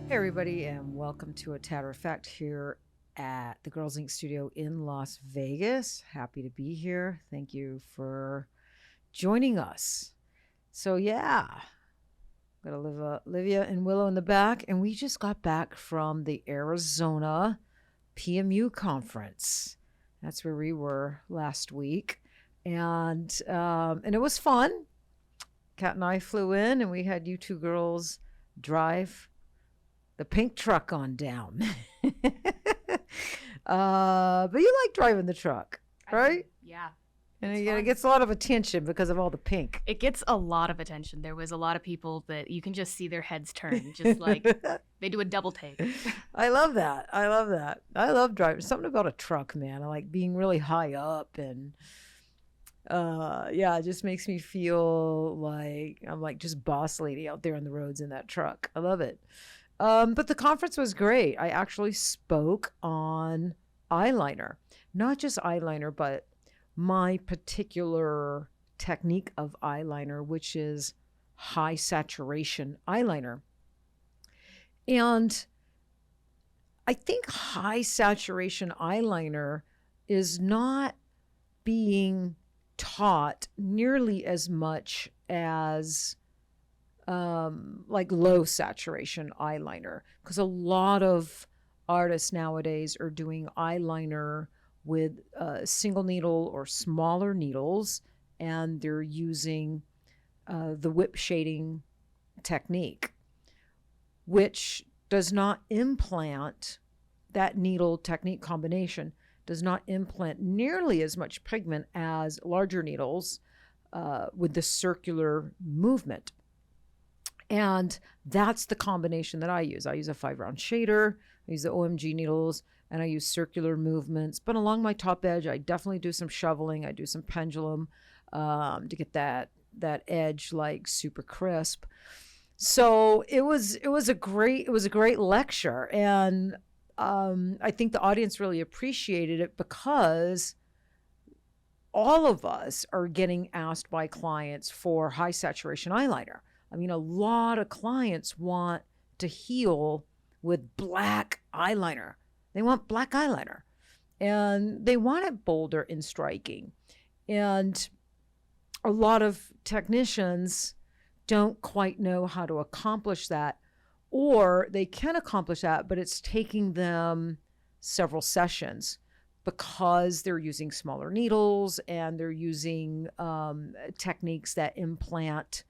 Hey everybody, and welcome to a Tatter-a-fact here at the Girlz Inc. studio in Las Vegas. Happy to be here. Thank you for joining us. So yeah, got Olivia and Willow in the back, and we just got back from the Arizona PMU conference. That's where we were last week, and it was fun. Kat and I flew in, and we had you two girls drive the pink truck on down. But you like driving the truck, right? Yeah. And it gets a lot of attention because of all the pink. It gets a lot of attention. There was a lot of people that you can just see their heads turn, just like they do a double take. I love that. I love driving. Something about a truck, man. I like being really high up, and it just makes me feel like I'm like just boss lady out there on the roads in that truck. I love it. But the conference was great. I actually spoke on eyeliner, not just eyeliner, but my particular technique of eyeliner, which is high saturation eyeliner. And I think high saturation eyeliner is not being taught nearly as much as like low saturation eyeliner, because a lot of artists nowadays are doing eyeliner with single needle or smaller needles, and they're using the whip shading technique, which does not implant, that needle technique combination does not implant nearly as much pigment as larger needles with the circular movement. And that's the combination that I use. I use a 5-round shader, I use the OMG needles, and I use circular movements. But along my top edge, I definitely do some shoveling. I do some pendulum to get that edge like super crisp. So it was a great lecture, and I think the audience really appreciated it because all of us are getting asked by clients for high saturation eyeliner. I mean, a lot of clients want to heal with black eyeliner. They want black eyeliner, and they want it bolder and striking. And a lot of technicians don't quite know how to accomplish that, or they can accomplish that, but it's taking them several sessions because they're using smaller needles and they're using techniques that implant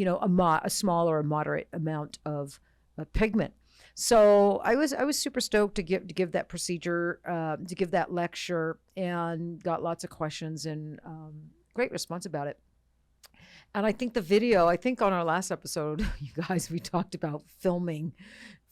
a small or a moderate amount of pigment. So I was super stoked to give that procedure, to give that lecture, and got lots of questions and great response about it. And I think on our last episode, you guys, we talked about filming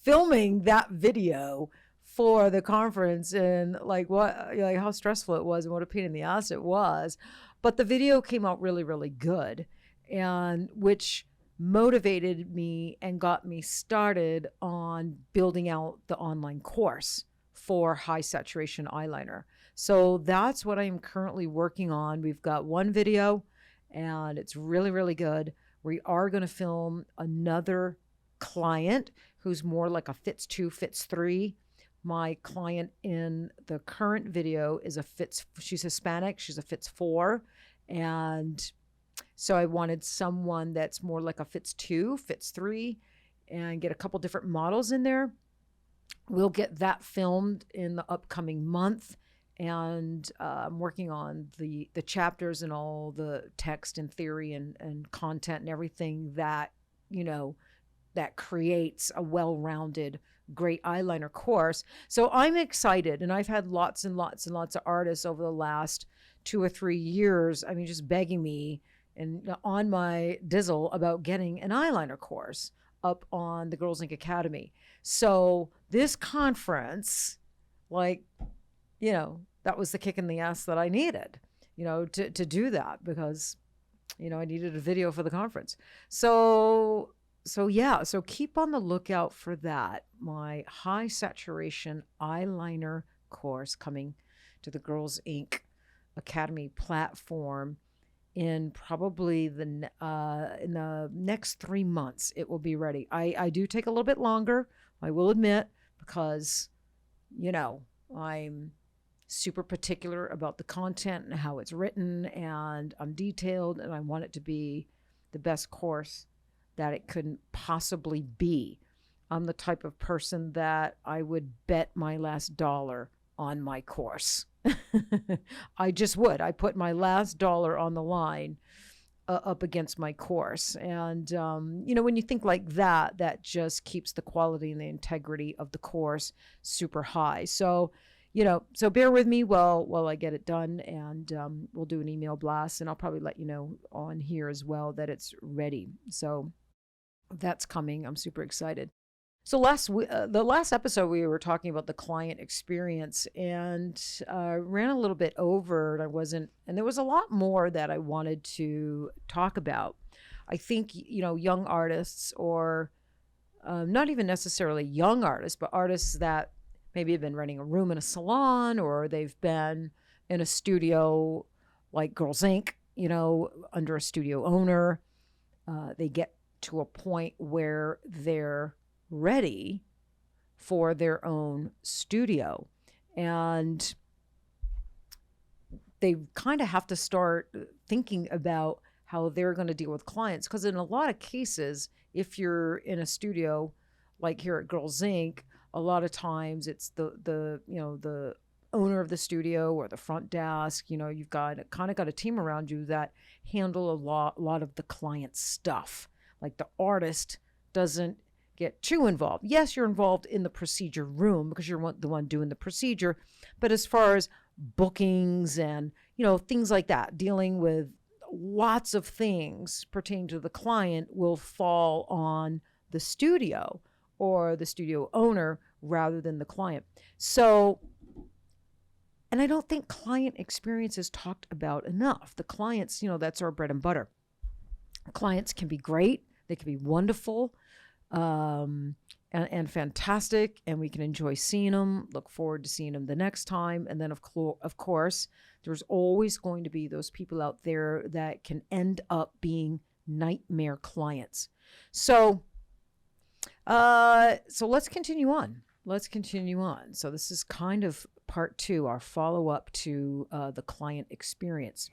that video for the conference, and like how stressful it was and what a pain in the ass it was. But the video came out really, really good, and which motivated me and got me started on building out the online course for high saturation eyeliner. So that's what I'm currently working on. We've got one video, and it's really, really good. We are going to film another client who's more like a fits 2, fits 3. My client in the current video is she's Hispanic, she's a fits 4, and so I wanted someone that's more like a fits 2, fits 3, and get a couple different models in there. We'll get that filmed in the upcoming month, and I'm working on the chapters and all the text and theory and content and everything that, that creates a well-rounded, great eyeliner course. So I'm excited, and I've had lots and lots and lots of artists over the last 2 or 3 years, I mean, just begging me and on my dizzle about getting an eyeliner course up on the Girlz Inc. Academy. So this conference, that was the kick in the ass that I needed, to do that, because, I needed a video for the conference. So keep on the lookout for that. My high saturation eyeliner course coming to the Girlz Inc. Academy platform in probably in the next 3 months. It will be ready. I do take a little bit longer I will admit, because, you know, I'm super particular about the content and how it's written, and I'm detailed, and I want it to be the best course that it couldn't possibly be. I'm the type of person that I would bet my last dollar on my course. I just would. I put my last dollar on the line up against my course. And, when you think like that, that just keeps the quality and the integrity of the course super high. So, so bear with me while I get it done, and we'll do an email blast, and I'll probably let you know on here as well that it's ready. So that's coming. I'm super excited. So the last episode, we were talking about the client experience, and ran a little bit over, and there was a lot more that I wanted to talk about. I think, young artists, or not even necessarily young artists, but artists that maybe have been renting a room in a salon, or they've been in a studio like Girlz Inc., under a studio owner. They get to a point where they're ready for their own studio, and they kind of have to start thinking about how they're going to deal with clients, because in a lot of cases, if you're in a studio like here at Girlz Inc., a lot of times it's the owner of the studio or the front desk. You've got a team around you that handle a lot of the client stuff. Like, the artist doesn't get too involved. Yes, you're involved in the procedure room because you're the one doing the procedure, but as far as bookings and things like that, dealing with lots of things pertaining to the client will fall on the studio or the studio owner rather than the client. So, and I don't think client experience is talked about enough. The clients, that's our bread and butter. Clients can be great. They can be wonderful, and fantastic, and we can enjoy seeing them, look forward to seeing them the next time. And then, of course, there's always going to be those people out there that can end up being nightmare clients. So let's continue on. So this is kind of part 2, our follow-up to the client experience.